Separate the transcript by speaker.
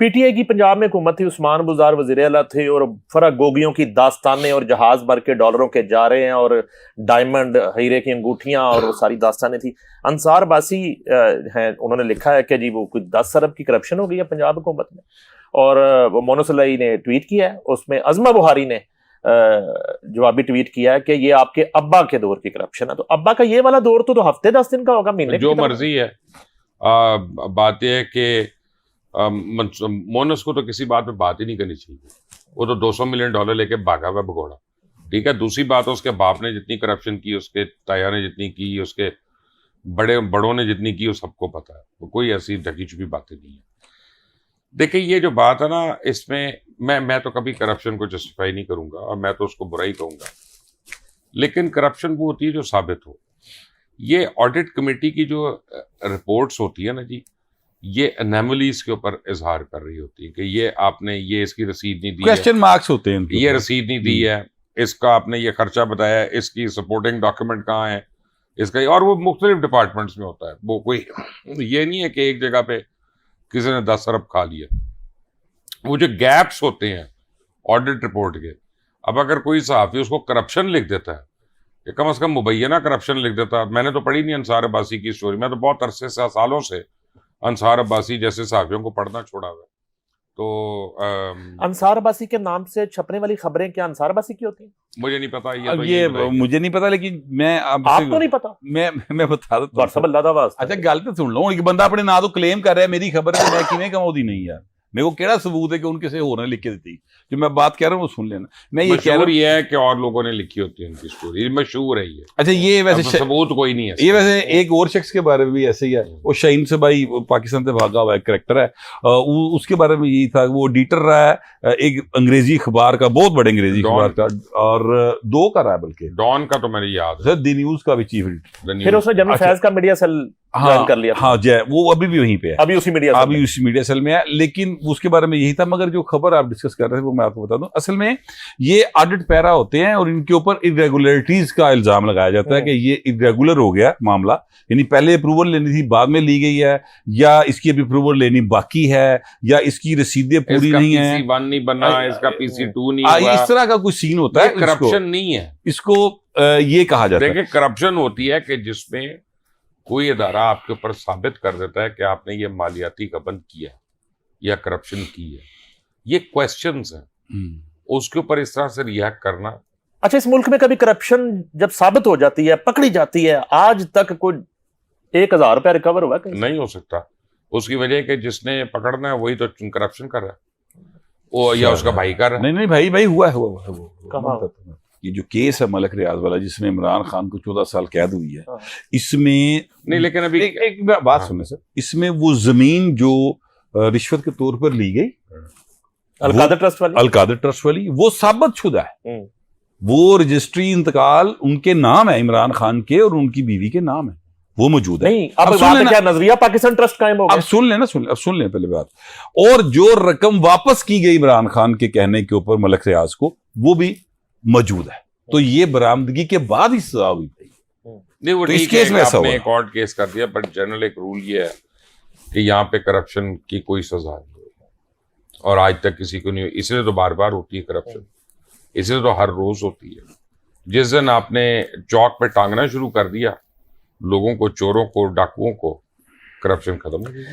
Speaker 1: PTI की पंजाब में हुकूमत थी, उस्मान बुज़दार वज़ीर आला थे और फरक गोगियों की दास्तानें और जहाज भर के डॉलरों के जा रहे हैं और डायमंड हीरे की अंगूठियां और वो सारी दास्तानें थी। अंसार बासी हैं, उन्होंने लिखा है कि जी वो कुछ 10 अरब की करप्शन हो गई है पंजाब हुकूमत में। और वो मोनोसलाई ने ट्वीट किया है, उसमें अज़मा बुहारी ने जवाबी ट्वीट किया है कि ये आपके अब्बा के दौर की करप्शन है। तो अब्बा का ये वाला दौर तो हफ्ते 10 दिन का होगा, महीने
Speaker 2: जो मर्जी है। बात यह है कि मोनस को तो किसी बात पे बात ही नहीं करनी चाहिए। वो तो $200 मिलियन लेके भागा हुआ भगोड़ा। ठीक है, दूसरी बात है उसके बाप ने जितनी करप्शन की, उसके ताया ने जितनी की, उसके बड़ों ने जितनी की, वो सबको पता है। वो कोई ऐसी ढकी छुपी बातें नहीं है। देखिए ये जो बात है ना, इसमें मैं तो कभी करप्शन को जस्टिफाई नहीं करूंगा और मैं तो उसको बुरा ही कहूंगा, लेकिन करप्शन वो होती है जो साबित हो। ये ऑडिट कमेटी की जो रिपोर्ट्स होती है ना जी, ये एनोमलीज के ऊपर इजहार कर रही होती है कि ये आपने ये इसकी रसीद नहीं दी,
Speaker 3: क्वेश्चन मार्क्स होते हैं,
Speaker 2: ये रसीद नहीं दी है, इसका आपने ये खर्चा बताया, इसकी सपोर्टिंग डॉक्यूमेंट कहाँ है इसका। और वो मुख्तलिफ डिपार्टमेंट्स में होता है। वो कोई ये नहीं है कि एक जगह पे किसी ने 10 अरब खा लिया। वो जो गैप्स होते हैं ऑडिट रिपोर्ट के, अब अगर कोई सहाफी उसको करप्शन लिख देता है, कि कम से कम मुबैना करप्शन लिख देता। मैंने तो पढ़ी नहीं अंसार अब्बासी की स्टोरी, मैं तो बहुत अरसे से, सालों से अंसार अब्बासी जैसे सहाफियों को पढ़ना छोड़ा हुआ है। तो
Speaker 1: अंसार अब्बासी के नाम से छपने वाली खबरें क्या अंसार अब्बासी की होती हैं?
Speaker 2: मुझे नहीं पता।
Speaker 3: ये मुझे नहीं पता, लेकिन मैं
Speaker 1: आपको नहीं पता?
Speaker 3: मैं बता देता
Speaker 1: हूं।
Speaker 3: अच्छा गल तो सुन लो, एक बंदा अपने ना तो क्लेम कर रहा है मेरी खबर है, मैं किवें कमाऊदी नहीं यार। मेरे को केड़ा सबूत है कि उनके से होने लिख के दी? जो मैं बात कह रहा हूँ वो सुन लेना। मैं ये कह रहा हूँ
Speaker 2: ये है कि और लोगों ने लिखी होती है उनकी स्टोरी, मशहूर है ये।
Speaker 3: अच्छा ये वैसे
Speaker 2: सबूत कोई नहीं है।
Speaker 3: ये वैसे एक और शख्स के बारे में भी ऐसे ही है, वो शाहीन से भाई पाकिस्तान से भागा हुआ एक करेक्टर है, उसके बारे में यही था। वो एडिटर रहा है एक अंग्रेजी अखबार का, बहुत बड़े अंग्रेजी अखबार का, और 2 का रहा है बल्कि,
Speaker 2: डॉन का तो मैंने याद है,
Speaker 3: दी न्यूज का भी चीफ एडिटर।
Speaker 1: फिर उसने जनरल फैज का मीडिया सेल ज्वाइन कर लिया।
Speaker 3: हाँ जय, वो अभी भी वहीं पे है,
Speaker 1: अभी उसी मीडिया सेल
Speaker 3: में है। लेकिन उसके बारे में यही था। मगर जो खबर आप डिस्कस कर रहे थे वो मैं आपको बता दूं, असल में ये ऑडिट पैरा होते हैं और इनके ऊपर इरेगुलरिटीज का इल्जाम लगाया जाता है कि ये इरेगुलर हो गया मामला, यानी पहले अप्रूवल लेनी थी बाद में ली गई है, या इसकी अभी अप्रूवल लेनी बाकी है, या इसकी रसीदें पूरी नहीं है,
Speaker 2: PC1 नहीं बना, इसका PC2 नहीं हुआ।
Speaker 3: इस तरह का कुछ सीन होता है।
Speaker 2: करप्शन नहीं है
Speaker 3: इसको, ये कहा जाता है।
Speaker 2: देखिए करप्शन होती है कि जिसमें कोई इदारा आपके ऊपर साबित कर देता है कि आपने ये मालियाती गबन किया या करप्शन की है। ये क्वेश्चंस हैं, उसके ऊपर इस तरह से रिएक्ट करना।
Speaker 1: अच्छा, इस मुल्क में कभी करप्शन जब साबित हो जाती है, पकड़ी जाती है, आज तक कोई 1000 रुपया रिकवर हुआ?
Speaker 2: नहीं हो सकता। उसकी वजह कि जिसने पकड़ना है वही तो करप्शन कर रहा है, वो या उसका भाई कर रहा है।
Speaker 3: नहीं भाई हुआ है। ये जो केस है मलक रियाज वाला, जिसमें इमरान खान को 14 साल कैद हुई है, इसमें
Speaker 2: नहीं, लेकिन अभी
Speaker 3: एक बात सुनने सर, इसमें वो जमीन जो रिश्वत के तौर पर ली गई, अलकादर ट्रस्ट वाली, वो साबित शुदा है। वो रजिस्ट्री इंतकाल उनके नाम है, इमरान खान के और उनकी बीवी के नाम है, वो मौजूद है।
Speaker 1: नहीं, अब क्या नजरिया पाकिस्तान ट्रस्ट कायम हो गया?
Speaker 3: अब सुन लें पहले बात। और जो रकम वापस की गई इमरान खान के कहने के ऊपर मलक रियाज को, वो भी मौजूद है। तो ये बरामदगी के बाद ही सजा हुई थी।
Speaker 2: नहीं, वो
Speaker 3: तो इस केस में ऐसा
Speaker 2: आपने एक कोर्ट केस कर दिया, बट जनरल एक रूल ये है कि यहाँ पे करप्शन की कोई सजा नहीं, और आज तक किसी को नहीं। इसलिए तो बार बार होती है करप्शन, इसलिए तो हर रोज होती है। जिस दिन आपने चौक पे टांगना शुरू कर दिया लोगों को, चोरों को, डाकुओं को, करप्शन खत्म हो गई।